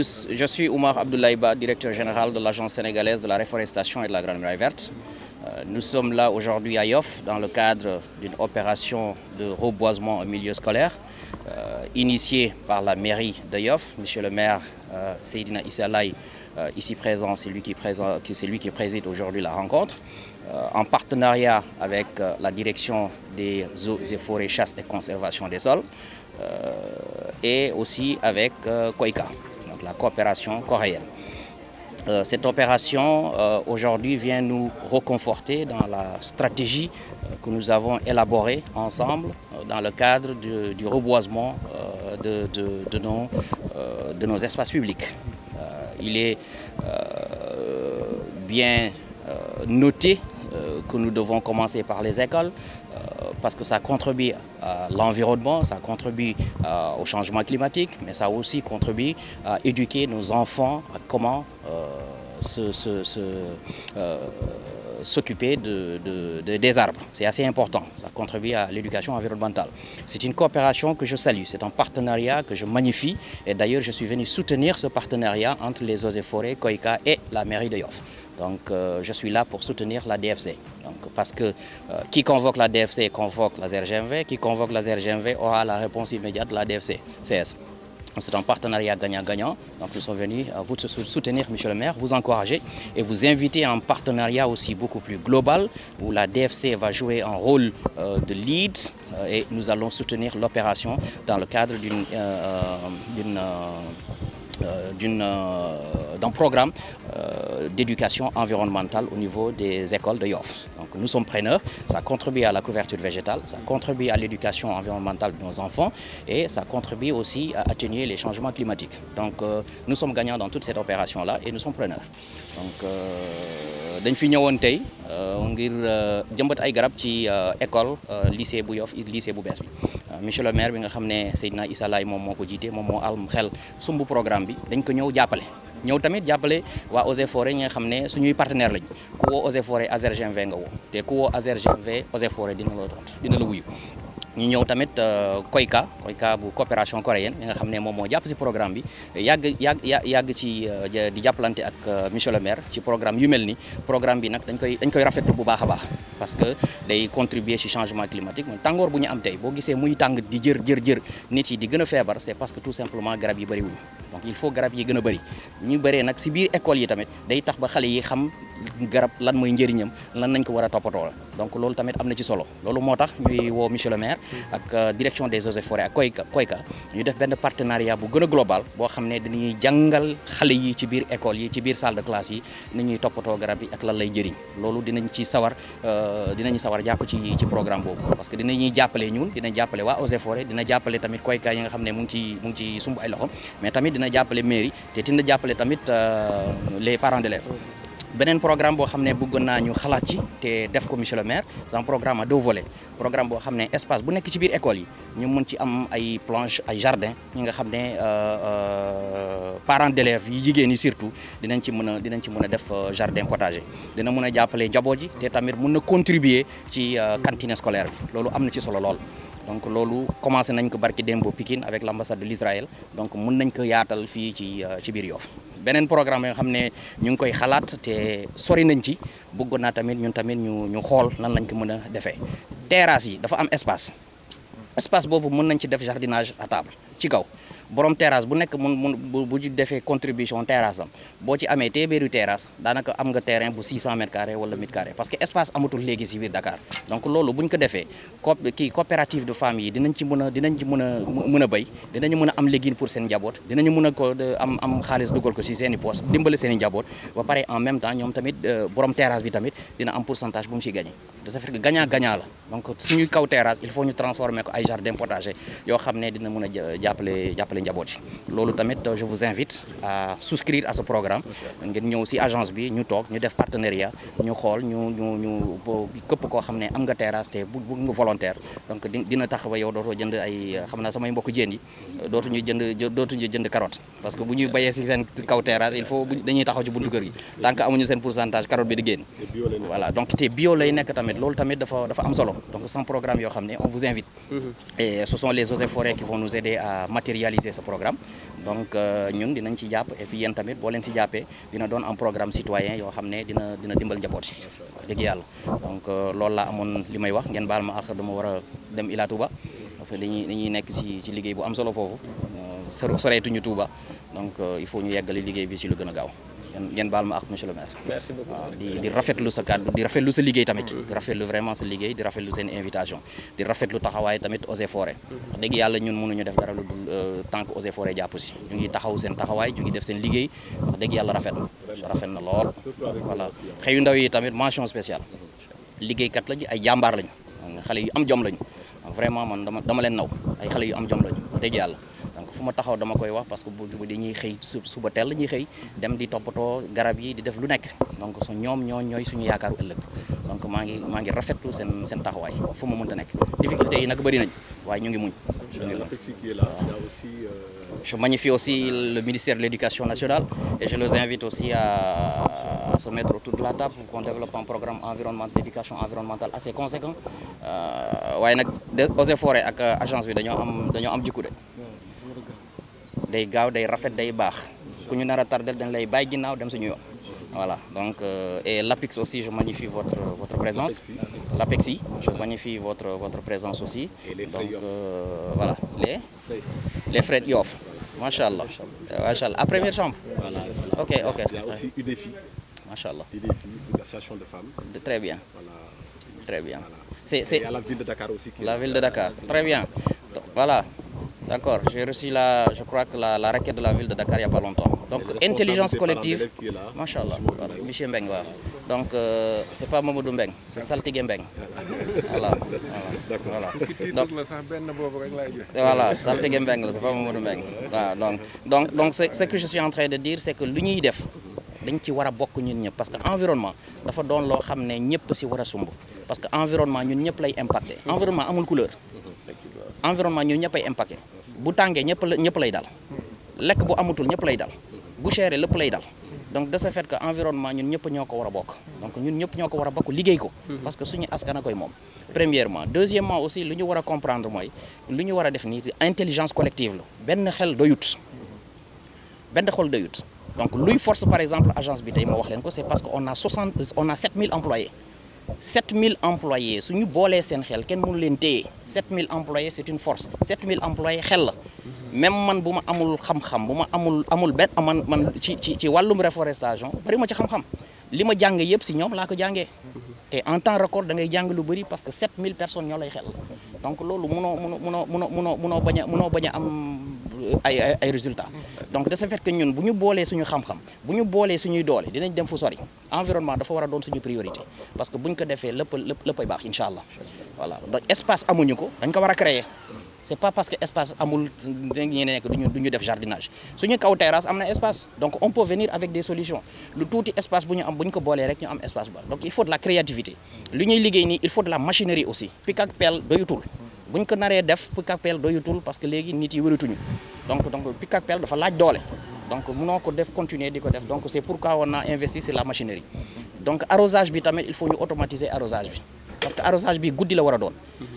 Je suis Oumar Abdoulaye, directeur général de l'Agence sénégalaise de la réforestation et de la Grande Muraille Verte. Nous sommes là aujourd'hui à Yoff dans le cadre d'une opération de reboisement au milieu scolaire initiée par la mairie de Yoff. Monsieur le maire Seydina Issa Laye, ici présent, c'est lui qui préside aujourd'hui la rencontre, en partenariat avec la direction des eaux et forêts, chasse et conservation des sols, et aussi avec KOICA, donc la coopération coréenne. Cette opération aujourd'hui vient nous reconforter dans la stratégie que nous avons élaborée ensemble dans le cadre du reboisement de nos espaces publics. Il est bien noté que nous devons commencer par les écoles parce que ça contribue à l'environnement, ça contribue au changement climatique, mais ça aussi contribue à éduquer nos enfants à comment s'occuper des arbres. C'est assez important, ça contribue à l'éducation environnementale. C'est une coopération que je salue, c'est un partenariat que je magnifie et d'ailleurs je suis venu soutenir ce partenariat entre les eaux et forêts, KOICA et la mairie de Yoff. Donc je suis là pour soutenir la DFC. Donc, parce que qui convoque la DFC convoque la ZRGMV, qui convoque la ZRGMV aura la réponse immédiate de la DFC CS. C'est un partenariat gagnant-gagnant. Donc nous sommes venus vous soutenir, monsieur le maire, vous encourager et vous inviter à un partenariat aussi beaucoup plus global où la DFC va jouer un rôle de lead et nous allons soutenir l'opération dans le cadre d'un programme d'éducation environnementale au niveau des écoles de Yoff. Donc nous sommes preneurs, ça contribue à la couverture végétale, ça contribue à l'éducation environnementale de nos enfants et ça contribue aussi à atténuer les changements climatiques. Donc nous sommes gagnants dans toute cette opération-là et nous sommes preneurs. Donc dañ fi ñëwoon tey ngir jëmbat ay garab ci école lycée bu Yoff lycée bu bees bi. Monsieur le maire bi nga xam ne Seydina Issa Laye moom moo ko jiite moom moo am xel sumb programme bi dañ ko ñëw jàppale. ñëw tamit jàppale waa Eaux et Forêts ñi nga xam ne suñuy partenaire lañ ku woo Eaux et Forêts AZRGMV nga woo te ku woo AZRGMV Eaux et Forêts dina la tontu dina la wuyu. ñu ñëw tamit KOICA bu coopération coréenne ñi nga xam ne moom moo jàpp ci programme bi yàgg ci di jàppalante ak monsieur le maire ci programme yu mel ni programme bi nag dañ koy rafetlu bu baax a baax parce que day contribuer ci changement climatique moom tàngoor bu ñu am tey boo gisee muy tàng di jër nit yi di gën a feebar c'est parce que tout simplement garab yi bëri wuñu donc il faut garab yi gën a bëri ñu bëree nag ci biir école yi tamit day tax ba xale yi xam garab lan mooy njëriñam lan nañ ko war a toppatoo la donc loolu tamit am na ci solo loolu moo tax ñuy woo monsieur le maire ak direction des eaux et forêts ak KOICA ñu def benn partenariat bu gën a global boo xam ne dañuy jàngal xale yi ci biir école yi ci biir salle de classe yi ni ñuy toppatoo garab yi ak lan lay njëriñ loolu dinañu sawar jàpp ci programme boobu parce que dinañuy jàppale ñun dina jàppale waa eaux et forêts dina jàppale tamit KOICA yi nga xam ne mu ngi ci sumb ay loxo mais tamit dina jàppale mairie te dina jàppale tamit les parents d'élèves. beneen programme boo xam ne bëggoon naa ñu xalaat ci te def ko monsieur le maire c'est un programme à 2 volets programme boo xam ne espace bu nekk ci biir école yi ñu mën ci am ay planche ay jardin ñi nga xam ne parents d'élèves yi jigéen ñi surtout dinañ ci mën a def jardin potager dina mën a jàppale njaboot ji te tamit mën na contribuer ci cantine scolaire bi loolu am na ci solo lool. donc loolu commencé nañ ko barki démb Pikine avec l'ambassade de l'Israël donc mën nañ ko yaatal fii ci biir Yoff beneen programme yoo xam ne ñu ngi koy xalaat te sori nañ ci bëggoon naa tamit ñun tamit ñu xool nan lañ ko mën a defee terrasse yi dafa am espace boobu mën nañ ci def jardinage à table ci kaw borom terrasse bu nekk bu defee contribution terrasse am boo ci amee téeméeri terrasse daanaka am nga terrain bu 600 mètres carrés wala mètres carrés parce que espace amatul léegi ci biir Dakar donc loolu bu ñu ko defee coopérative de femmes yi dinañ ci mën a béy dinañu mën a am légume pour seen njaboot dinañu mën a ko am xaalis dugal ko ci seen i poche dimbale seen i njaboot ba pare en même temps ñoom tamit borom terrasse bi tamit dina am pourcentage bu mu ciy gagné de ce fait que gagnant-gagnant la donc suñuy kaw terrasse il faut ñu transformer ko ay jardin potager yoo xam ne dina mën a jàppale njaboot yi loolu tamit je vous invite à souscrire à ce programme ngeen ñëw ci agence bi ñu toog ñu def partenariat ñu xool ñu képp koo xam ne am nga terrasse te bu nga volontaire donc dina tax ba yow dootoo jënd ay xam naa samay mbokk jën yi dootuñu jënd carotte parce que bu ñuy bayee ci seen kaw terrasse il faut dañuy taxaw ci buntu kër gi tant que amuñu seen pourcentage carotte bi di génn voilà donc te bio lay nekk tamit tamit loolu tamit dafa am solo donc c'est un programme yoo xam ne on vous invite et ce sont les eaux et forêts qui vont nous aider à matérialiser ce programme donc ñun dinañ ci jàpp et puis yéen tamit boo leen ci jàppee dina doon un programme citoyen yoo xam ne dina dimbal njaboot si dëgg yàlla donc loolu laa amoon li may wax ngeen baal ma ak dama war a dem Ila Touba parce que dañuy nekk ci liggéey bu am solo foofu soreetuñu Touba donc il faut ñu yeggali liggéey bi ci lu gën a gaaw ngeen baal ma ak monsieur le maire. Merci beaucoup. di rafetlu sa kàddu di rafetlu sa liggéey tamit. di rafetlu vraiment sa liggéey di rafetlu seen invitation di rafetlu taxawaay tamit eaux et forêts. wax dëgg yàlla ñun mënuñu def dara lu dul tant que eaux et forêts jàpp si ñu ngi taxaw seen taxawaay ñu ngi def seen liggéey wax dëgg yàlla rafet na lool. voilà xëyu ndaw yi tamit mention spéciale liggéeykat lañu ay jàmbaar lañu xale yu am jom lañu vraiment man dama leen naw ay xale yu am jom lañu wax dëgg yàlla. fu ma taxaw dama koy wax parce que bu dañuy xëy suba teel la ñuy xëy dem di toppatoo garab yi di def lu nekk donc ñoom ñooy suñu yaakaaru ëllëg donc maa ngi rafetlu seen taxawaay fu ma mënta nekk difficulté yi nag bëri nañ waaye ñu ngi muñ. Je magnifie aussi le ministère de l'Éducation nationale et je les invite aussi à se mettre autour de la table pour qu'on développe un programme d'éducation environnementale assez conséquent waaye nag eaux et forêts ak agence bi dañoo am jikku de. day gaaw day rafet day baax ku ñu nar a tardel dañ lay bàyyi ginnaaw dem suñu yoon voilà donc et l'APEX aussi je magnifie votre présence l'APEXI je magnifie votre présence aussi donc voilà les frais de Yoff machallah à première chambre ok il y a aussi UDEFI machallah l'association de femmes très bien voilà. c'est il y a la ville de Dakar aussi la ville de Dakar très bien voilà. D'accord, j'ai reçu je crois que la requête de la ville de Dakar il n'y a pas longtemps. Donc intelligence collective, machallah, voilà, monsieur Mbeng. Voilà. Donc c'est pas Mamadou Mbeng, c'est Saltigue Mbeng. Voilà. Voilà, Saltigue Mbeng, c'est pas Mamadou Mbeng. Voilà, donc ce que je suis en train de dire c'est que lu ñuy def dañ ci war a bokk ñun ñëpp parce que environnement dafa doon loo xam ne ñëpp si war a sumb parce que environnement ñun ñëpp lay impacté environnement amul couleur. Environnement ñun ñëpp ay impacté bu tàngee ñëpp lay dal lekk bu amatul ñëpp lay dal bu chéré lépp lay dal donc de ce fait que environnement ñun ñëpp ñoo ko war a bokk donc ñun ñëpp ñoo ko war a bokk liggéey ko parce que suñu askan a koy moom premièrement deuxièmement aussi lu ñu war a comprendre mooy lu ñu war a def nii intelligence collective la benn xel doyut donc luy force par exemple agence bi tey ma wax leen ko c'est parce que on a 7000 employés 7000 employés su ñu boolee seen xel kenn mënu leen téye 7000 employés c'est une force 7000 employés xel la même man bu ma amul xam-xam bu ma amul benn man ci wàllum reforestation bari ma ci xam-xam li ma jàng yëpp si ñoom laa ko jàngee te en temps record da ngay jàng lu bari parce que 7000 personnes ñoo lay xel donc loolu mënoo bañ a am ay résultats donc de ce fait que ñun bu ñu boolee suñu xam-xam bu ñu boolee suñuy doole dinañ dem fu sori environnement dafa war a doon suñu priorité parce que bu ñu ko defee léppay baax incha allah voilà donc espace amuñu ko dañ ko war a créer c'est pas parce que espace amul dañuy nekk duñu def jardinage suñu kaw terrasse am na espace donc on peut venir avec des solutions lu tuuti espace bu ñu am bu ñu ko boolee rek ñu am espace ba donc il faut de la créativité li ñuy liggéey nii il faut de la machinerie aussi pick ak pelle doyutul bu ñu ko naree def pick ak pelle doyutul parce que léegi nit yi wëratuñu donc pick ak pelle dafa laaj doole donc mënoo ko def continuer di ko def donc c'est pourquoi on a investi sur la machinerie donc arrosage bi tamit il faut ñu automatiser arrosage bi parce que arrosage bi guddi la war a doon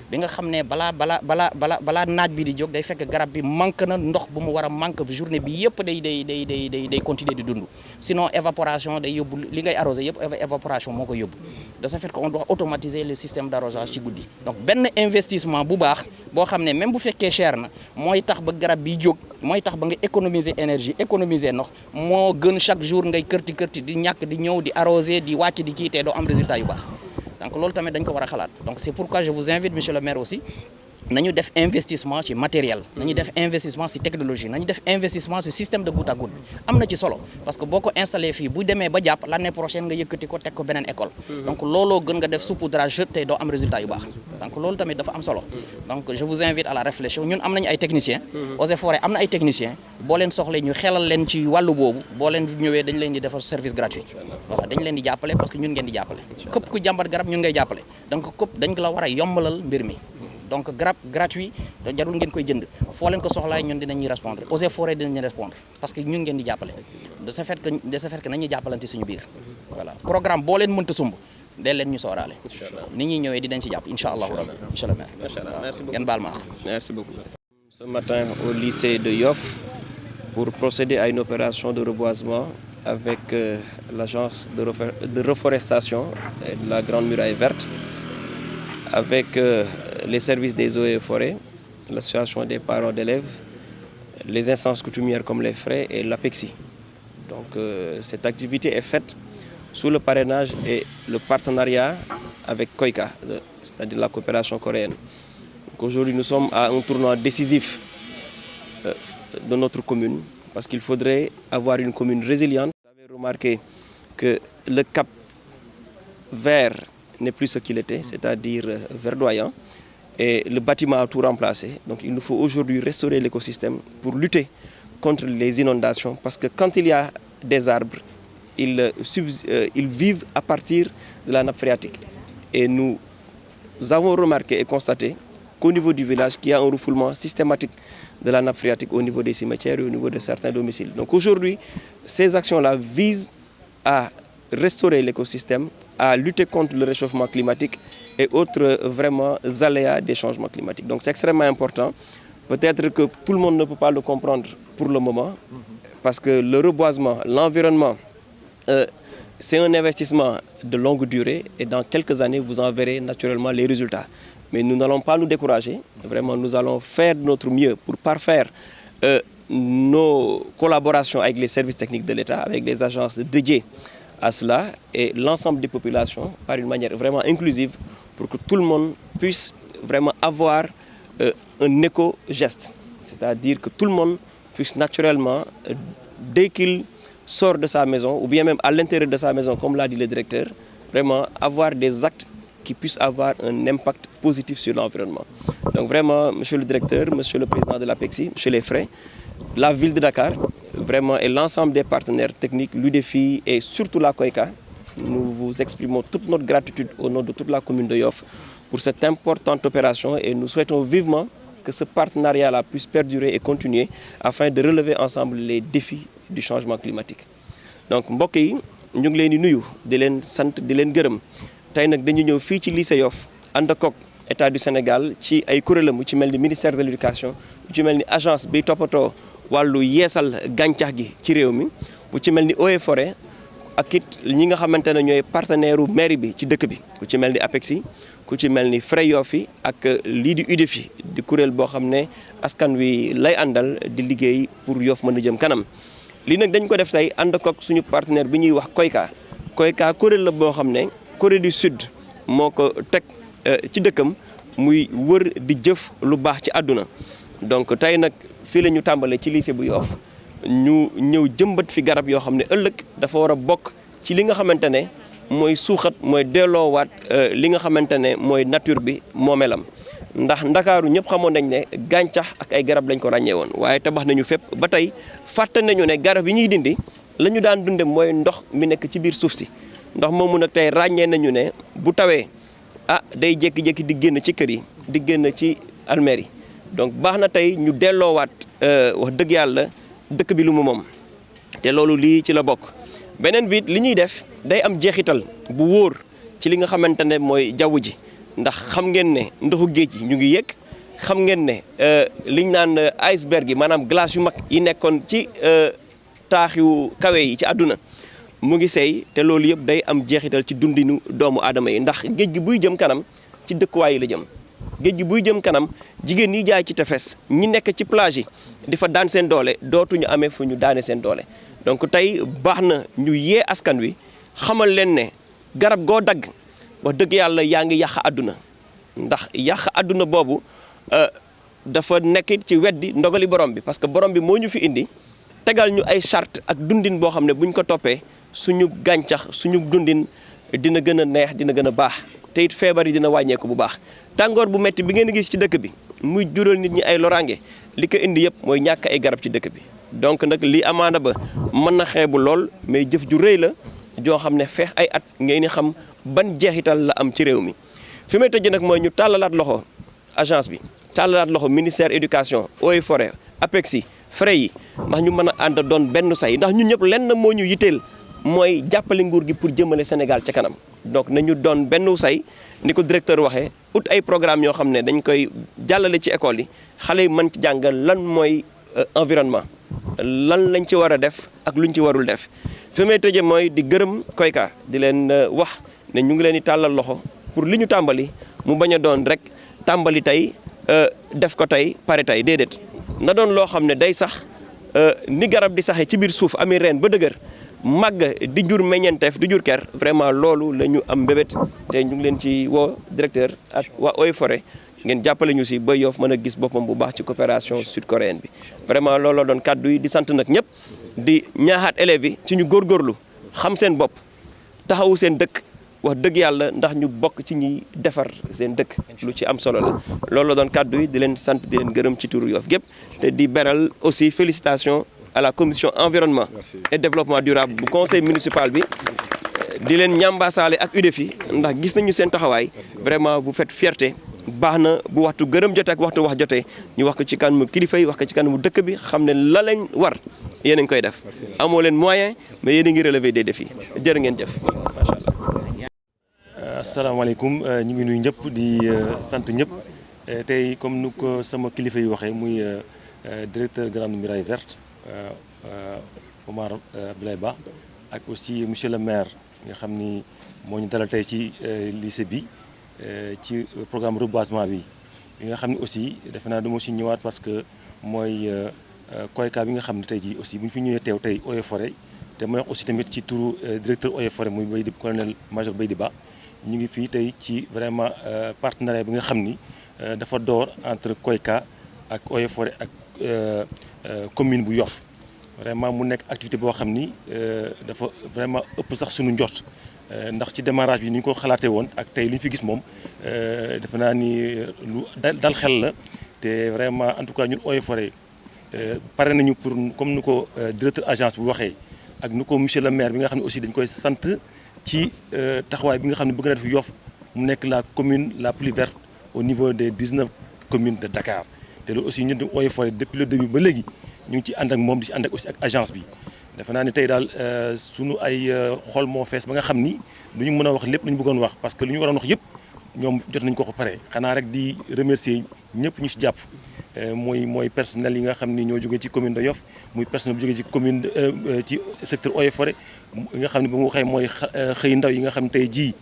bi nga xam ne balaa naaj bi di jóg day fekk garab bi manque na ndox bu mu war a manque journée bi yëpp day continuer di dund sinon évaporation day yóbbu li ngay arrosé yëpp évaporation moo koy yóbbu de ce fait que on doit automatiser le système d'arrosage ci guddi donc benn investissement bu baax boo xam ne même bu fekkee cher na mooy tax ba garab bi jóg mooy tax ba nga économiser énergie économiser ndox moo gën chaque jour ngay kërti di ñàkk di ñëw di arroser di wàcc di kii te doo am résultat yu baax donc loolu tamit dañ ko war a xalaat donc c'est pourquoi je vous invite monsieur le maire aussi nañu def investissement ci matériel nañu def investissement ci technologie nañu def investissement ci système de goutte à goutte am na ci solo parce que boo ko installé fii bu demee ba jàpp l'année prochaine nga yëkkati ko teg ko beneen école donc looloo gën nga def saupoudrage te doo am résultat yu baax donc loolu tamit dafa am solo donc je vous invite à la réflexion ñun am nañu ay techniciens eaux et forêts am na ay techniciens boo leen soxlee ñu xelal leen ci wàllu boobu boo leen ñëwee dañ leen di defar service gratuit voilà dañ leen di jàppale parce que ñun ngeen di jàppale képp ku jàmbat garab ñun ngay jàppale donc képp dañ ko la war a yombalal mbir mi donc garab gratuit jarul ngeen koy jënd foo leen ko soxlaay ñun dinañuy répondre eaux et forêts dinañu répondre parce que ñun ngeen di jàppale de ce fait que nañuy jàppalante suñu biir voilà programme boo leen mënta sumb dee leen ñu sooraale. ni ñuy ñëwee dinañ si jàpp incha allahu rabbi. monsieur le maire. Merci beaucoup. ngeen baal ma. Merci beaucoup. Ce matin au lycée de Yoff pour procéder à une opération de reboisement avec l'agence de reforestation et de la Grande Muraille Verte, avec les services des eaux et forêts, l'association des parents d'élèves, les instances coutumières comme les FRAI et l'APEXI. Donc cette activité est faite sous le parrainage et le partenariat avec KOICA, c'est-à-dire la coopération coréenne. Aujourd'hui, nous sommes à un tournant décisif de notre commune, parce qu'il faudrait avoir une commune résiliente. Vous avez remarqué que le cap vert n'est plus ce qu'il était, c'est-à-dire verdoyant, et le bâtiment a tout remplacé. Donc il nous faut aujourd'hui restaurer l'écosystème pour lutter contre les inondations, parce que quand il y a des arbres, ils vivent à partir de la nappe phréatique. Et nous avons remarqué et constaté qu'au niveau du village, qu'il y a un refoulement systématique de la nappe phréatique au niveau des cimetières et au niveau de certains domiciles. Donc aujourd'hui, ces actions-là visent à restaurer l'écosystème, à lutter contre le réchauffement climatique et autres vraiment aléas des changements climatiques. Donc c'est extrêmement important. Peut-être que tout le monde ne peut pas le comprendre pour le moment, parce que le reboisement, l'environnement, c'est un investissement de longue durée et dans quelques années, vous en verrez naturellement les résultats. Mais nous n'allons pas nous décourager. Vraiment, nous allons faire de notre mieux pour parfaire nos collaborations avec les services techniques de l'État, avec les agences dédiées à cela et l'ensemble des populations par une manière vraiment inclusive pour que tout le monde puisse vraiment avoir un éco-geste. C'est-à-dire que tout le monde puisse naturellement, dès qu'il sort de sa maison ou bien même à l'intérieur de sa maison, comme l'a dit le directeur, vraiment avoir des actes qui puissent avoir un impact positif sur l'environnement. Donc vraiment, monsieur le directeur, monsieur le président de l'APEXI, monsieur les FRAI, la ville de Dakar, vraiment, et l'ensemble des partenaires techniques, l'UDEFI et surtout la KOICA, nous vous exprimons toute notre gratitude au nom de toute la commune de Yoff pour cette importante opération et nous souhaitons vivement que ce partenariat-là puisse perdurer et continuer afin de relever ensemble les défis du changement climatique. Donc mbokk yi ñu ngi leen di nuyu di leen sant di leen gërëm tey nag dañu ñëw fii ci lycée Yoff ànd ak État du Sénégal ci ay kuréelam ci mel ni ministère de l'éducation ci mel ni agence bi toppatoo wàllu yeesal gàncax gi ci réew mi bu ci mel ni eaux et forêt ak it ñi nga xamante ne ñooy partenaire u mairie bi ci dëkk bi ku ci mel ni APEXI ku ci mel ni FRAI Yoff yi ak lii di UDEFI di kuréel boo xam ne askan wi lay àndal di liggéey pour Yoff mën a jëm kanam. lii nag dañ ko def tey ànd ak suñu partenaire bi ñuy wax KOICA kuréel la boo xam ne Corée du Sud moo ko teg ci dëkkam muy wër di jëf lu baax ci àdduna. donc tey nag fii la ñu tàmbalee ci lycée bu Yoff ñu ñëw jëmbat fi garab yoo xam ne ëllëg dafa war a bokk ci li nga xamante ne mooy suuxat mooy delloowaat li nga xamante ne mooy nature bi moomeelam. ndax ndakaaru ñëpp xamoon nañ ne gàncax ak ay garab lañ ko ràññee woon waaye tabax nañu fépp ba tey fàtte nañu ne garab yi ñuy dindi la ñu daan dunde mooy ndox mi nekk ci biir suuf si ndox moomu nag tey ràññee nañu ne bu tawee day jékki-jékki di génn ci kër yi di génn ci almeer yi donc baax na tey ñu delloowaat wax dëgg yàlla dëkk bi lu mu moom te loolu lii ci la bokk. beneen biit li ñuy def day am jeexital bu wóor ci li nga xamante ne mooy jaww ji. ndax xam ngeen ne ndoxu géej yi ñu ngi yëg xam ngeen ne liñ naan iceberg yi maanaam glace yu mag yi nekkoon ci taax yu kawe yi ci àdduna mu ngi seey te loolu yëpp day am jeexital ci dundinu doomu aadama yi ndax géej gi buy jëm kanam ci dëkkuwaay yi la jëm. géej gi buy jëm kanam jigéen ñi jaay ci tefes ñi nekk ci plage yi di fa daan seen doole dootuñu amee fu ñu daane seen doole donc tey baax na ñu yee askan wi xamal leen ne garab goo dagg. wax dëgg yàlla yaa ngi yàq àdduna ndax yàq àdduna boobu dafa nekk ci weddi ndogali borom bi parce que borom bi moo ñu fi indi tegal ñu ay charte ak dundin boo xam ne buñ ko toppee suñu gàncax suñu dundin dina gën a neex dina gën a baax te it feebar yi dina wàññeeku bu baax. tàngoor bu metti bi ngeen gis ci dëkk bi muy jural nit ñi ay loraange li ko indi yëpp mooy ñàkk ay garab ci dëkk bi donc nag lii amaana ba mën na xeebu lool mais jëf ju rëy la joo xam ne feex ay at ngeen ni xam. ban jeexital la am ci réew mi fi may tëjee nag mooy ñu tàllalaat loxo agence bi tàllalaat loxo ministère éducation eaux et forêt APEXI FRAI yi ndax ñu mën a ànd doon benn say ndax ñun ñëpp lenn moo ñu yitteel mooy jàppale nguur gi pour jëmale Sénégal ca kanam. donc nañu doon benn say ni ko directeur waxee ut ay programme yoo xam ne dañ koy jàllale ci école yi xale yi mën ci jàngal lan mooy environnement lan lañ ci war a def ak luñ ci warul def. fi may tëjee mooy di gërëm Koyka di leen wax ne ñu ngi leen di tàllal loxo pour li ñu tàmbali mu bañ a doon rek tàmbali tey def ko tey pare tey déedéet na doon loo xam ne day sax ni garab di saxee ci biir suuf ami reen ba dëgër màgg di jur meññeenteef di jur ker vraiment loolu la ñu am mbébét te ñu ngi leen ci woo directeur ak waa Eaux et Forêts ngeen jàppale ñu si ba Yoff mën a gis boppam bu baax ci coopération sud-coréenne bi. vraiment looloo doon kàddu yi di sant nag ñëpp di ñaaxaat élèves yi ci ñu góorgóorlu xam seen bopp taxawu seen dëkk wax dëgg yàlla ndax ñu bokk ci ñuy defar seen dëkk lu ci am solo la. looloo doon kàddu yi di leen sant di leen gërëm ci turu Yoff gépp te di beral aussi félicitations à la commission environnement et développement durable bu conseil municipal bi di leen ñambaasaale ak UDEFI ndax gis nañu seen taxawaay vraiment bu fait fierté baax na bu waxtu gërëm jotee ak waxtu wax jotee ñu wax ko ci kanamu kilifa yi wax ko ci kanamu dëkk bi xam ne la lañ war yéen a ngi koy def amoo leen moyen mais yéen a ngi relever des défis jërë ngeen jëf macha allah. asalaamaaleykum ñu ngi nuyu ñëpp di sant ñëpp tey comme nu ko sama kilifa yi waxee muy directeur Grande Muraille Verte Omar Abdoulaye Ba ak aussi monsieur le maire nga xam ni moo ñu dalal tey ci lycée bi ci programme reboisement bi nga xam ne aussi defe naa dama si ñëwaat parce que mooy Koyka bi nga xam ne tey jii aussi bu ñu fi ñëwee teew tey Eaux et Forêts te mooy wax aussi tamit ci turu directeur Eaux et Forêts muy Baydi colonel major Baydi Ba ñu ngi fii tey ci vraiment partenariat bi nga xam ni dafa door entre Koyka ak Eaux et Forêts ak commune bu Yoff vraiment mu nekk activité boo xam ni dafa vraiment ëpp sax suñu njort ndax ci démarrage bi ni ñu ko xalaatee woon ak tey li ñu fi gis moom defe naa ni lu dal xel la te vraiment en tout cas ñun Eaux et Forêts pare nañu pour comme ni ko directeur agence bu waxee ak ni ko monsieur le maire bi nga xam ne aussi dañ koy sant ci taxawaay bi nga xam ne bëgg na def Yoff mu nekk la commune la plus verte au niveau des 19 communes de Dakar te loolu aussi ñun Eaux et Forêts depuis le début ba léegi ñu ngi ci ànd ak moom di ci ànd ak aussi ak agence bi defe naa ne tey daal sunu ay xol moo fees ba nga xam ni du ñu mën a wax lépp lu ñu bëggoon wax parce que lu ñu waroon wax yëpp ñoom jot nañu ko ko pare xanaa rek di remercier ñëpp ñu ci jàpp mooy personnel yi nga xam ni ñoo jógee ci commune de Yoff muy personnel bu jógee ci commune ci secteur Eaux et Forêts nga xam ne ba mu waxee mooy xëy ndaw yi nga xam ne tey jii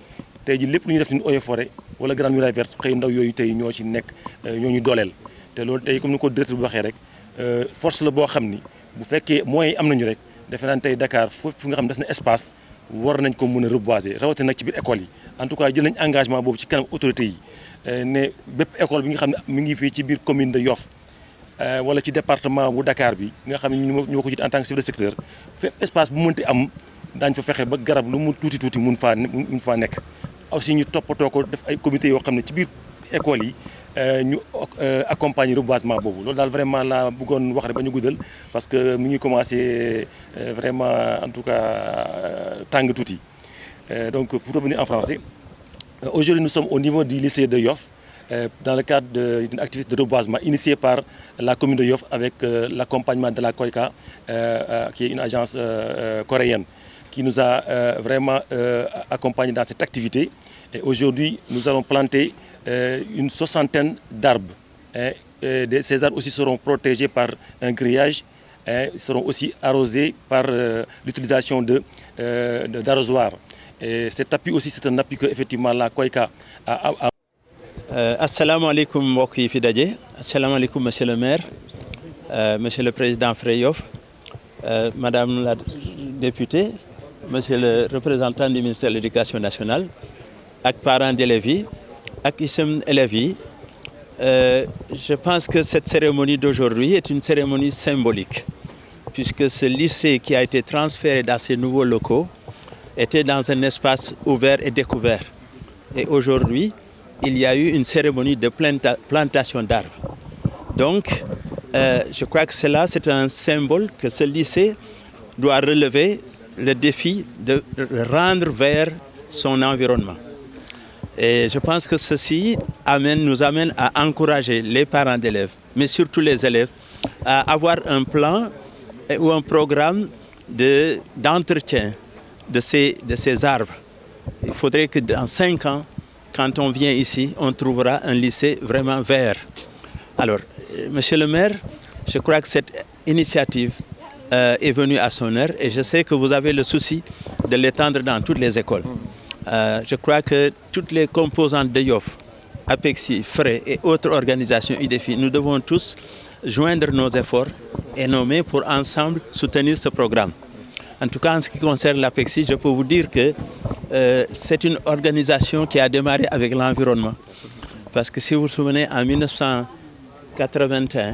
lépp lu ñuy def ci Eaux et Forêts wala Grande Muraille Verte xëy ndaw yooyu tey ñoo ci nekk ñoo ñu dooleel te loolu tey comme ni ko directeur bi waxee rek force la boo xam ni bu fekkee moyens yi am nañu rek defe naa tey Dakar fu nga xam ne des na espace war nañ ko mën a reboiser rawatina nag ci biir école yi en tout cas jël nañ engagement boobu ci kanam autorités yi ne bépp école bi nga xam ne mi ngi fii ci biir commune de Yoff wala ci département bu Dakar bi nga xam ne ñoo ko jiite en tant que chef de secteur fépp espace bu mënti am daañu fa fexe ba garab lu mu tuuti mun faa nekk aussi ñu toppatoo ko def ay comité yoo xam ne ci biir école yi ñu accompagner reboisement boobu loolu daal vraiment laa bëggoon wax rek ba ñu guddal parce que mi ngi commencé vraiment en tout cas tàng tuuti donc pour revenir en français aujourd'hui nous sommes au niveau du lycée de Yoff dans le cadre d'une activité de reboisement initiée par la commune de Yoff avec l'accompagnement de la Koyka qui est une agence coréenne qui nous a vraiment accompagnés dans cette activité et aujourd'hui nous allons planter une 60aine d'arbres. Ces arbres aussi seront protégés par un grillage et seront aussi arrosés par l'utilisation d'arrosoirs. Et cet appui aussi, c'est un appui que effectivement la Koyka a. Assalamu alaikum mbokk yi fi daje. Assalamu alaikum monsieur le maire, monsieur le président Frey Yoff, madame la députée, monsieur le représentant du ministère de l'Éducation nationale ak parents d'élèves yi ak isam élèves yi. Je pense que cette cérémonie d'aujourd'hui est une cérémonie symbolique puisque ce lycée qui a été transféré dans ces nouveaux locaux était dans un espace ouvert et découvert. Et aujourd'hui, il y a eu une cérémonie de plantation d'arbres. Donc, je crois que cela, c'est un symbole que ce lycée doit relever le défi de rendre vert son environnement. Et je pense que ceci nous amène à encourager les parents d'élèves, mais surtout les élèves, à avoir un plan ou un programme d'entretien de ces arbres. Il faudrait que dans 5 ans, quand on vient ici, on trouvera un lycée vraiment vert. Alors, monsieur le maire, je crois que cette initiative est venue à son heure et je sais que vous avez le souci de l'étendre dans toutes les écoles. Je crois que toutes les composantes de Yoff, APEXI, FRE et autres organisations UDEFI, nous devons tous joindre nos efforts et nos mains pour ensemble soutenir ce programme. En tout cas, en ce qui concerne l'APEXI, je peux vous dire que c'est une organisation qui a démarré avec l'environnement. Parce que si vous vous souvenez, en 1981,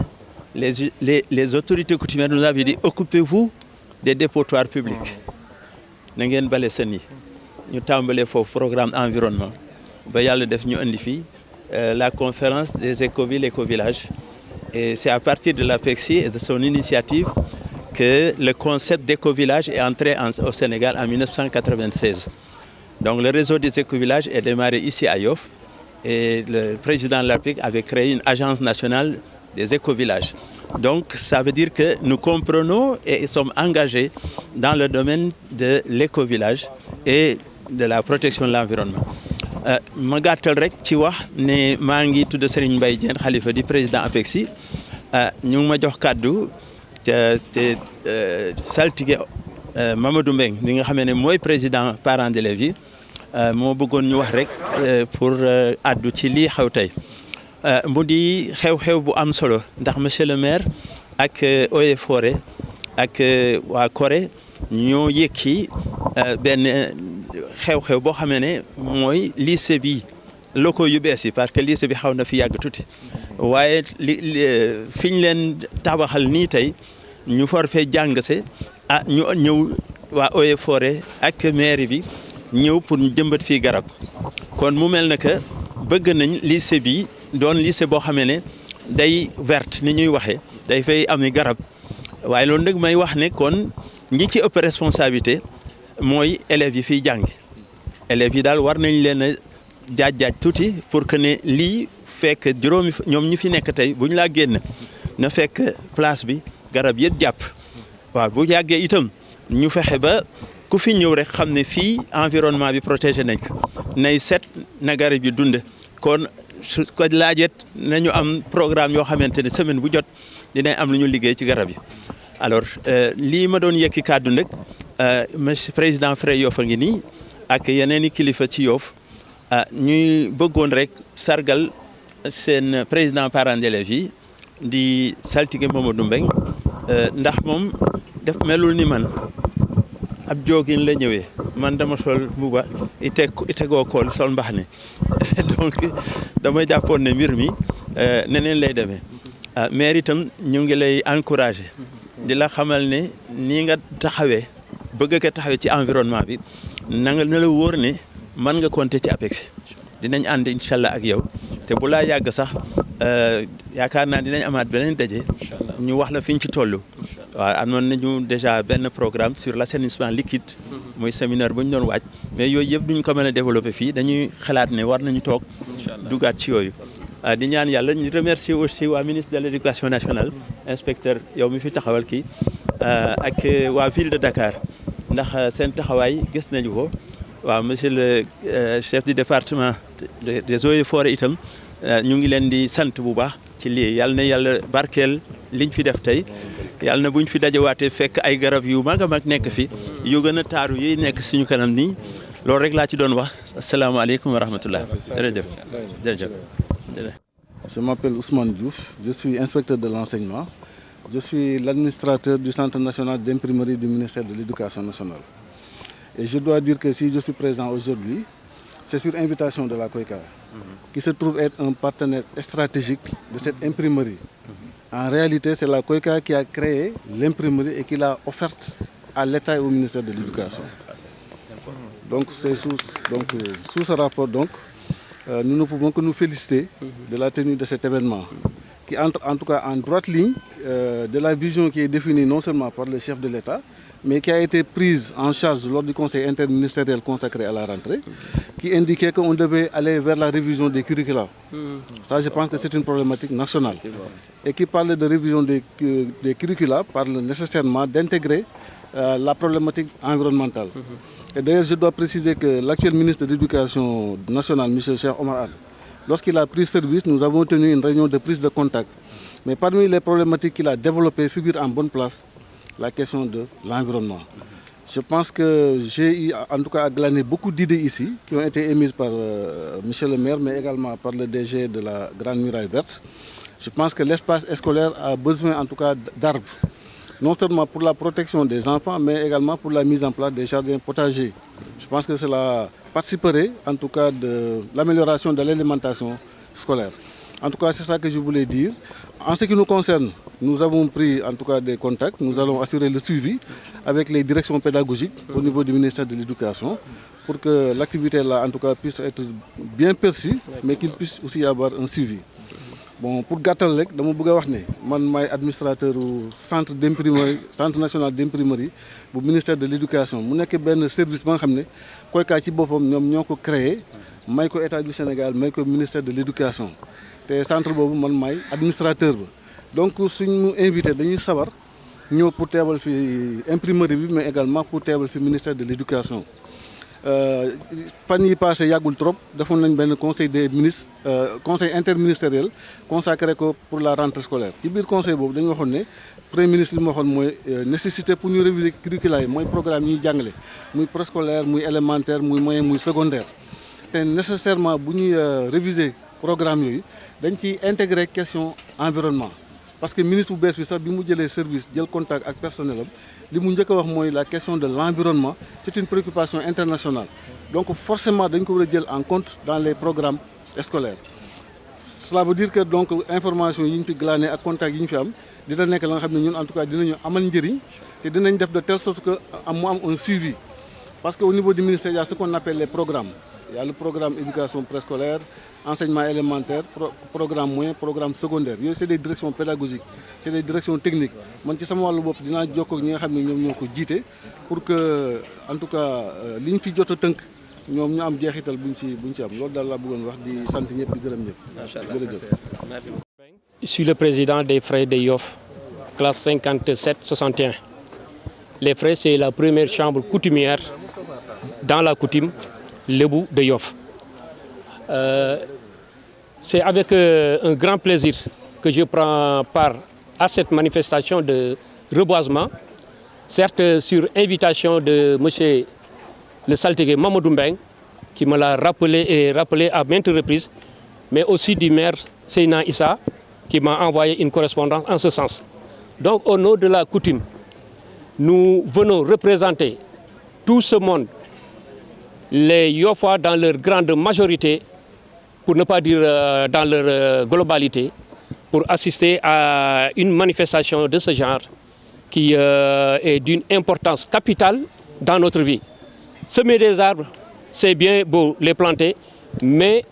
les autorités coutumières nous avaient dit « Occupez-vous des dépotoirs publics ». Na ngeen bale sën yi ñu tàmbalee foofu programme environnement ba yàlla def ñu indi fii la conférence des écovilles écovillages et c'est à partir de l'APEXI et de son initiative que le concept d'écovillage est entré au Sénégal en 1996. Donc le réseau des écovillages est démarré ici à Yoff et le président de la République avait créé une agence nationale des écovillages. Donc ça veut dire que nous comprenons et sommes engagés dans le domaine de l'écovillage et de la protection de l'environnement. Ma gàttal rek ci wax ne maa ngi tudd Serigne Mbaye Diène xalifa di président APEXI ñu ngi ma jox kàddu te saltige Mamadou Mbeng mi nga xam ne mooy président parents d'élèves yi moo bëggoon ñu wax rek pour addu ci lii xew tey mu di xew-xew bu am solo ndax monsieur le maire ak Eaux et Forêts ak waa Corée ñoo yëkki benn xew-xew boo xamee ne mooy lycée bi locaux yu bees yi parce que lycée bi xaw na fi yàgg tuuti waaye fi ñu leen tabaxal nii tey ñu for fee jàng se ñu ñëw waa Eaux et Forêts ak mairie bi ñëw pour ñu jëmbat fii garab kon mu mel na que bëgg nañ lycée bi doon lycée boo xamee ne day verte ni ñuy waxee day fay am garab waaye loolu nag may wax ne kon ñi ci ëpp responsabilité mooy élèves yi fiy jàng élèves yi daal war nañ leen a jaaj tuuti pour que ne lii fekk juróomi ñoom ñu fi nekk tey bu ñu laa génn na fekk place bi garab yëpp jàpp waaw bu yàggee itam ñu fexe ba ku fi ñëw rek xam ne fii environnement bi protégé nañ ko nay set na garab yi dund kon su ko laajet nañu am programme yoo xamante ne semaine bu jot dinañ am lu ñu liggéey ci garab yi alors lii ma doon yekki kàddu nag monsieur président FRE Yoff a ngi nii ak yeneen i kilifa ci Yoff ñuy bëggoon rek sargal seen président parents d'élèves yi di saltige Mamadou Mbeng ndax moom def melul ni man ab joogin la ñëwee man dama sol mbuba itegoo kool sol mbax ne donc dama jàppoon ne mbir mi neneen lay demee maire itam ñu ngi lay encourager di la xamal ne nii nga taxawee bëgg ko taxawee ci environnement bi na la wóor ne mën nga compter ci APEXI dinañ ànd incha allah ak yow te bu laa yàgg sax yaakaar naa dinañ amaat beneen daje ñu wax la fi ñu ci toll. waaw amoon nañu déjà benn programme sur l'assainissement liquide muy séminaire bu ñu doon waaj mais yooyu yëpp duñ ko mën a développer fii dañuy xalaat ne war nañu toog dugaat ci yooyu. di ñaan yàlla ñu remercier aussi waa ministre de l'éducation nationale inspecteur yow mi fi taxawal kii ak waa ville de Dakar ndax seen taxawaay gis nañu ko waaw monsieur le chef du département des Eaux et Forêts itam ñu ngi leen di sant bu baax ci lii yàlla na yàlla barkeel liñ fi def tey yàlla na buñ fi dajawaatee fekk ay garab yu mag a mag nekk fi yu gën a taaru yi nekk suñu kanam nii loolu rek laa ci doon wax asalaamaaleykum wa rahmatullah jërëjëf jërëjëf. Je m'appelle Ousmane Diouf, je suis inspecteur de l'enseignement. Je suis l'administrateur du Centre national d'imprimerie du ministère de l'Éducation nationale. Et je dois dire que si je suis présent aujourd'hui, c'est sur invitation de la COICA, qui se trouve être un partenaire stratégique de cette imprimerie. En réalité, c'est la COICA qui a créé l'imprimerie et qui l'a offerte à l'État et au ministère de l'Éducation. Donc, c'est sous ce rapport, donc, nous ne pouvons que nous féliciter de la tenue de cet événement, qui entre en tout cas en droite ligne de la vision qui est définie non seulement par le chef de l'État, mais qui a été prise en charge lors du conseil interministériel consacré à la rentrée, qui indiquait qu'on devait aller vers la révision des curricula. Ça, je pense que c'est une problématique nationale. Et qui parle de révision des curricula, parle nécessairement d'intégrer la problématique environnementale. Et d'ailleurs, je dois préciser que l'actuel ministre de l'Éducation nationale, M. Cheikh Omar Anne, lorsqu'il a pris service, nous avons tenu une réunion de prise de contact. Mais parmi les problématiques qu'il a développées figure en bonne place la question de l'environnement. Je pense que j'ai eu, en tout cas, à glaner beaucoup d'idées ici qui ont été émises par M. le maire, mais également par le DG de la Grande Muraille Verte. Je pense que l'espace scolaire a besoin, en tout cas, d'arbres. Non seulement pour la protection des enfants, mais également pour la mise en place des jardins potagers. Je pense que cela participerait, en tout cas, de l'amélioration de l'alimentation scolaire. En tout cas, c'est ça que je voulais dire. En ce qui nous concerne, nous avons pris en tout cas des contacts. Nous allons assurer le suivi avec les directions pédagogiques au niveau du ministère de l'Éducation pour que l'activité là, en tout cas, puisse être bien perçue, mais qu'il puisse aussi y avoir un suivi. Bon, pour gàttal rek dama bëgg a wax ne man maay administrateur du centre d'imprimerie, centre national d'imprimerie bu ministère de l'Éducation. Mu nekk benn service ba nga xam ne Koyka ci boppam ñoom ñoo ko créé may ko état du Sénégal may ko ministère de l'Éducation te centre boobu man maay administrateur ba. Donc suñu invité dañuy sawar ñëw pour teewal fi imprimerie bi mais également pour teewal fi ministère de l'Éducation. Fan yi passé yàggul trop defoon nañ benn conseil des ministres conseil interministériel consacré ko pour la rentrée scolaire. Ci biir conseil boobu dañu waxoon ne premier ministre li mu waxoon mooy nécessité pour ñu réviser curricula yi mooy programme yi ñuy jàngale muy préscolaire muy élémentaire muy moyen muy secondaire te nécessairement bu ñuy réviser programme yooyu dañ ciy intégrer question environnement parce que ministre bu bees bi sax bi mu jëlee service jël contact ak personnel am li mu njëkk a wax mooy la question de l'environnement c'est une préoccupation internationale donc forcément dañ ko war a jël en compte dans les programmes scolaires. Cela veut dire que donc information yi ñu fi glané ak contact yi ñu fi am dina nekk la nga xam ne ñun en tout cas dinañu amal njëriñ te dinañ def de telle sorte que mu am un suivi parce que au niveau du ministère il y a ce qu'on appelle les programmes. Il y a le programme éducation préscolaire, enseignement élémentaire, programme moyen, programme secondaire. C'est des directions pédagogiques, c'est des directions techniques. Man ci sama wàllu bopp dinaa jokkoo ak ñi nga xam ne ñoom ñoo ko jiite pour que en tout cas li ñu fi jot a tënk ñoom ñu am jeexital buñ ci am loolu daal laa bëggoon wax di sant ñëpp di gërëm ñëpp. Je suis le président des Frères de Yoff, classe 57-61. Les Frères, c'est la première chambre coutumière dans la coutume Lébou de Yoff. C'est avec un grand plaisir que je prends part à cette manifestation de reboisement, certes sur invitation de monsieur le saltigué Mamadou Mbeng, qui me l'a rappelé à maintes reprises, mais aussi du maire Seyna Issa, qui m'a envoyé une correspondance en ce sens. Donc au nom de la coutume, nous venons représenter tout ce monde, les Yoffois dans leur grande majorité, pour ne pas dire dans leur globalité, pour assister à une manifestation de ce genre qui est d'une importance capitale dans notre vie. Semer des arbres, c'est bien beau les planter, mais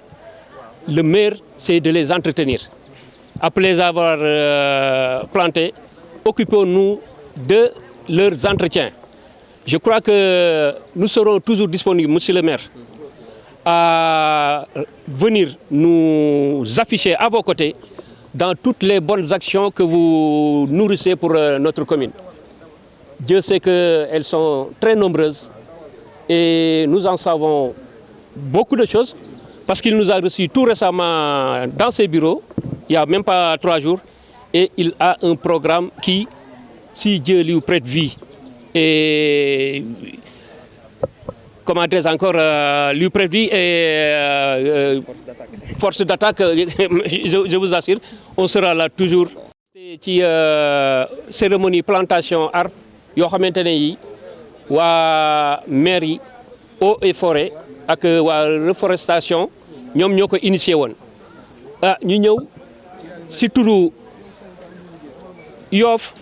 le meilleur, c'est de les entretenir. Après les avoir plantés, occupons-nous de leurs entretiens. Je crois que nous serons toujours disponibles, monsieur le maire, à venir nous afficher à vos côtés dans toutes les bonnes actions que vous nourrissez pour notre commune. Dieu sait qu'elles sont très nombreuses et nous en savons beaucoup de choses parce qu'il nous a reçus tout récemment dans ses bureaux, il n'y a même pas 3 jours, et il a un programme qui, si Dieu lui prête vie, et comment dire encore, lui prévit et force d'attaque, je vous assure, on sera là toujours. Ci cérémonie plantation arbre yoo xamante ne yi waa mairie eaux et forêt ak waa reforestation ñoom ñoo ko initié woon ñu ñëw si turu Yoff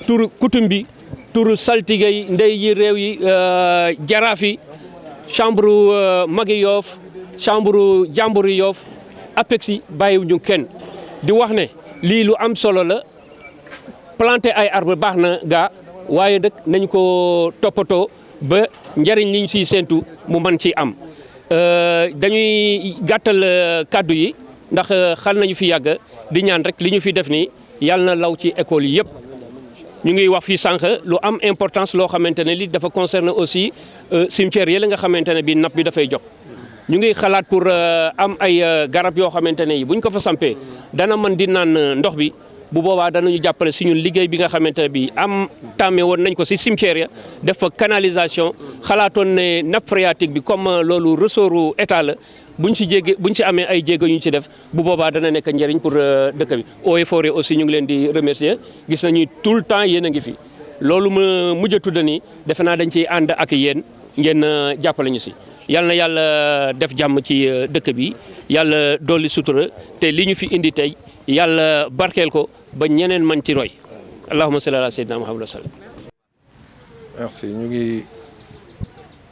turu coutume bi turu saltige yi ndey yi réew yi jaraaf yi chambre magi Yoff chambre jàmbur Yoff APEX yi bàyyiwuñu kenn di wax ne lii lu am solo la planter ay arbre baax na gaa waaye dëkk nañ ko toppatoo ba njariñ liñ siy séentu mu mën ci am dañuy gàttal kàddu yi ndax xal nañu fi yàgg di ñaan rek li ñu fi def nii yàlla na law ci école yi yëpp ñu ngi wax fii sànq lu am importance loo xamante ne li dafa concerner aussi cimetière yi la nga xamante ne bi napp bi dafay jóg. ñu ngi xalaat pour am ay garab yoo xamante ne yi buñ ko fa sampee dana mën di naan ndox bi bu boobaa danañu jàppale si ñun liggéey bi nga xamante ne bi am tàmmee woon nañ ko si cimetière ya def fa canalisation xalaatoon ne nappe phréatique bi comme loolu ressortu état la buñ si amee ay jéego ñu ci def bu boobaa dana nekk njëriñ pour dëkk bi. Eaux et Forêts aussi ñu ngi leen di remercier gis nañu tout le temps yéen a ngi fi loolu ma mujj a tudd nii defe naa dañ ciy ànd ak yéen ngeen jàppale ñu si. yal na yàlla def jàmm ci dëkk bi yàlla dolli sutura te li ñu fi indi tey yàlla barkeel ko ba ñeneen man ci roy allahumma salli ala sayyidina Muhammad wa sallam. merci ñu ngi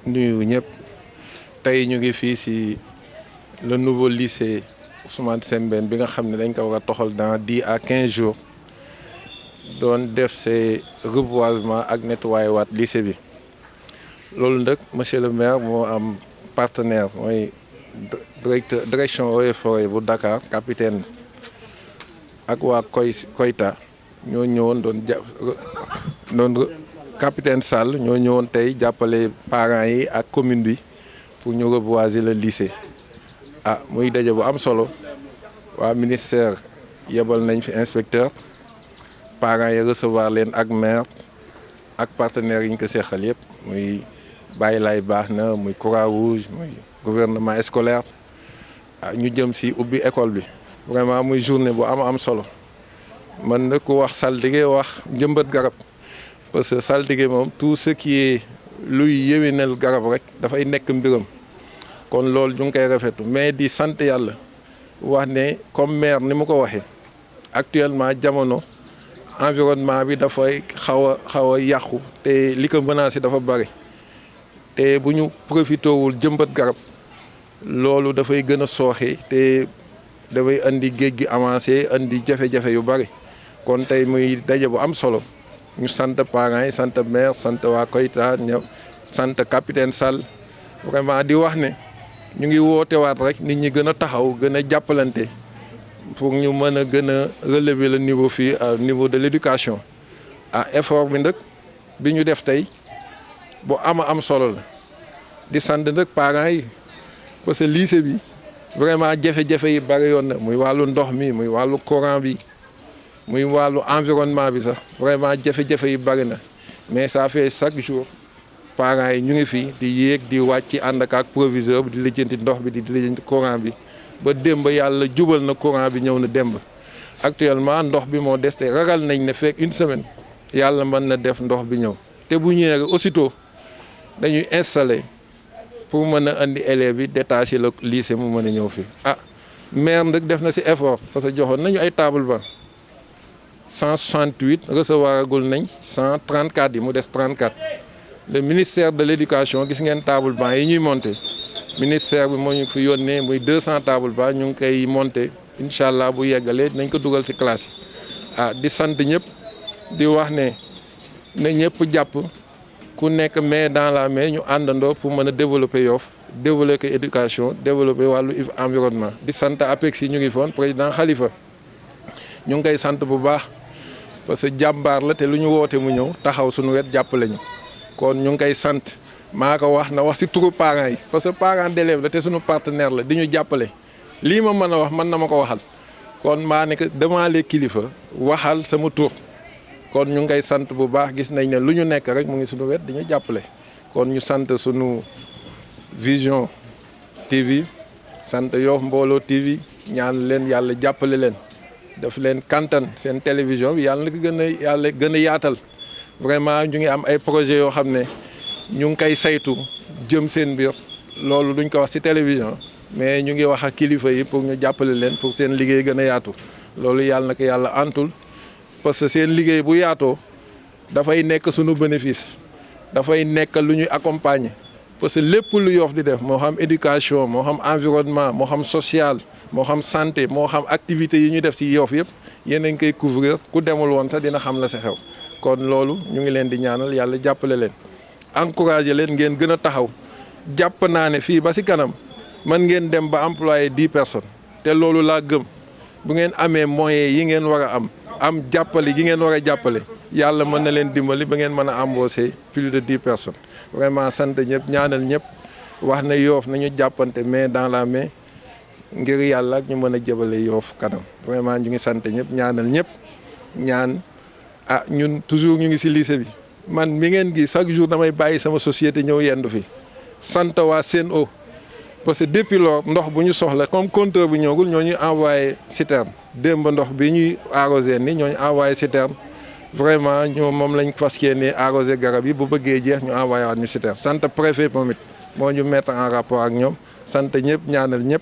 nuyu ñëpp tey ñu ngi fii si le nouveau lycée Ousmane Sembène bi nga xam ne dañ ko war a toxal dans 10 à 15 jours doon def see reboisement ak nettoyer waat lycée bi loolu nag monsieur le maire moo am partenaire mooy direction Eaux et Forêts bu Dakar capitaine ak waa Koyta ñoo ñëwoon doon capitaine Sall ñoo ñëwoon tey jàppale parents yi ak commune bi pour ñu reboiser le lycée muy daje bu am solo waa ministère yebal nañ fi inspecteur parents yi recevoir leen ak maire ak partenaires yi ñu ko seqal yëpp muy Baye Laye baax na muy Croix-Rouge muy gouvernement scolaire ñu jëm si ubbi école bi vraiment muy journée bu am solo man na ku wax saltige wax jëmbat garab parce que saltige moom tout ce qui est luy yéwénal garab rek dafay nekk mbiram kon loolu ñu ngi koy rafetu mais di sant yàlla wax ne comme maire ni mu ko waxee actuellement jamono environnement bi dafay xaw a yàqu te li ko menacé dafa bari te bu ñu profité wul jëmbat garab loolu dafay gën a sooxe te dafay andi géej gi avancé andi jafe-jafe yu bari kon tey muy daje bu am solo ñu sant parents yi sant maire sant waa Koyta ñëw sant capitaine Sall vraiment di wax ne ñu ngi wootewaat rek nit ñi gën a taxaw gën a jàppalante pour ñu mën a gën a relever le niveau fii au niveau de l'éducation effort bi nag bi ñu def tey bu am solo la di sant nag parents yi parce que lycée bi vraiment jafe-jafe yi bari yoon na muy wàllu ndox mi muy wàllu courant bi muy wàllu environnement bi sax vraiment jafe-jafe yi bari na mais ça fait chaque jour parents yi ñu ngi fii di yéeg di wàcc ànd ak proviseur bi di lijjanti ndox bi di lijjanti courant bi ba démb yàlla jubal na courant bi ñëw na démb actuellement ndox bi moo des te ragal nañ ne fekk une semaine yàlla mën na def ndox bi ñëw te bu ñëwee aussitôt dañuy installer pour mën a andi élèves yi détacher le lycée mu mën a ñëw fii maire nag def na ci effort parce que joxoon nañu ay table banc 168 recevoir agul nañ 134 yi mu des 34 le ministère de l'éducation gis ngeen table banc yi ñuy monter ministère bi moo ñu fi yónnee muy 200 table banc ñu ngi koy monter incha allah bu yeggalee dinañ ko dugal ci classe yi di sant ñëpp di wax ne ñëpp jàpp ku nekk main dans la main ñu àndandoo pour mën a développer Yoff développer éducation développer wàllu environnement di sant APEX yi ñu ngi foon président Khalifa ñu ngi koy sant bu baax parce que jàmbaar la te lu ñu woote mu ñëw taxaw suñu wet jàppale ñu kon ñu ngi koy sant maa ko wax na wax ci turu parents yi parce que parent d'élève la te suñu partenaire la di ñu jàppale lii ma mën a wax mën na ma ko waxal kon maa ne que devant les kilifa waxal sama tur kon ñu ngi koy sant bu baax gis nañ ne lu ñu nekk rek mu ngi suñu wet di ñu jàppale kon ñu sant suñu Vision TV sant Yoff Mbollo TV ñaan leen yàlla jàppale leen daf leen kantan seen télévision bi yàlla na gën a yaatal vraiment ñu ngi am ay projets yoo xam ne ñu ngi koy saytu jëm seen biir loolu duñ ko wax ci télévision mais ñu ngi wax ak kilifa yi pour ñu jàppale leen pour seen liggéey gën a yaatu loolu yàlla na ko yàlla antul parce que seen liggéey bu yaatoo dafay nekk suñu bénéfice dafay nekk lu ñuy accompagner parce que lépp lu Yoff di def moo xam éducation moo xam environnement moo xam social moo xam santé moo xam activité yi ñuy def ci Yoff yëpp yéen a ngi koy couvrir ku demul woon sax dina xam la sa xew kon loolu ñu ngi leen di ñaanal yàlla jàppale leen encourager leen ngeen gën a taxaw jàpp naa ne fii ba ci kanam man ngeen dem ba employer 10 personnes te loolu laa gëm bu ngeen amee moyens yi ngeen war a am jàppale gi ngeen war a jàppale yàlla mën na leen dimbali ba ngeen mën a embaucher plus de 10 personnes vraiment sant ñëpp ñaanal ñëpp wax na Yoff nañu jàppante main dans la main ngir yàlla ak ñu mën a jëbale Yoff kanam vraiment ñu ngi sant ñëpp ñaanal ñëpp ñaan ñun toujours ñu ngi ci lycée bi man mi ngeen gi chaque jour damay bàyyi sama société ñëw yendu fi sant waa Sen'Eau parce que depuis lors ndox bu ñu soxla comme compteur bu ñëwagul ñoo ñu envoyé citerne démb ndox bi ñuy arrosé ni ñoo ñu envoyé citerne vraiment ñoo moom lañ fas yéene arrosé garab yi bu bëggee jeex ñu envoyé waat ñu citerne sant préfet moom it moo ñu mettre en rapport ak ñoom sant ñëpp ñaanal ñëpp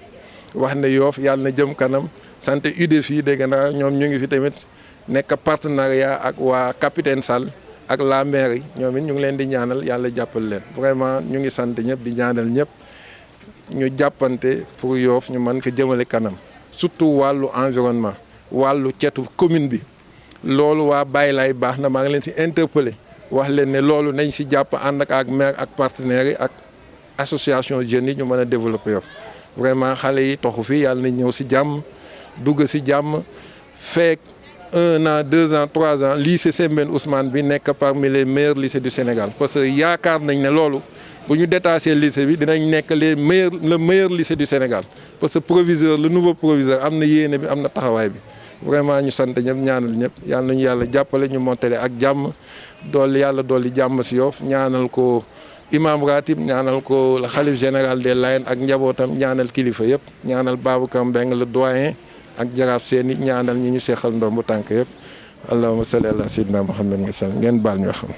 wax ne Yoff yàlla na jëm kanam sant UDEFI dégg naa ñoom ñu ngi fi tamit nekk partenariat ak waa capitaine Sall ak la mairie ñoom it ñu ngi leen di ñaanal yàlla jàppal leen vraiment ñu ngi sant ñëpp di ñaanal ñëpp ñu jàppante pour Yoff ñu mën ko jëmale kanam surtout wàllu environnement wàllu cetu commune bi loolu waa Baye Laye baax na maa ngi leen si interpellé wax leen ne loolu nañ si jàpp ànd ak maire ak partenaires yi ak association jeunes yi ñu mën a développer Yoff vraiment xale yi toxu fi yàlla nañ ñëw si jàmm dugg si jàmm feek 1 an 2 ans 3 ans lycée Sembène Ousmane bi nekk parmi les meilleurs lycées du Sénégal parce que yaakaar nañ ne loolu bu ñu détaché lycée bi dinañ nekk le meilleur lycée du Sénégal parce que proviseur le nouveau proviseur am na yéene bi am na taxawaay bi vraiment ñu sant ñëpp ñaanal ñëpp yàlla nañu yàlla jàppale ñu montale ak jàmm dooli yàlla dooli jàmm si Yoff ñaanal ko imam ratib ñaanal ko le xalif général des Layènes ak njabootam ñaanal kilifa yëpp ñaanal Babacar Mbengue le doyen ak jaraaf seeni ñaanal ñi ñu seexal ndombu tànk yëpp allahumma salli ala sayyidina Muhammad ngeen baal ñu xam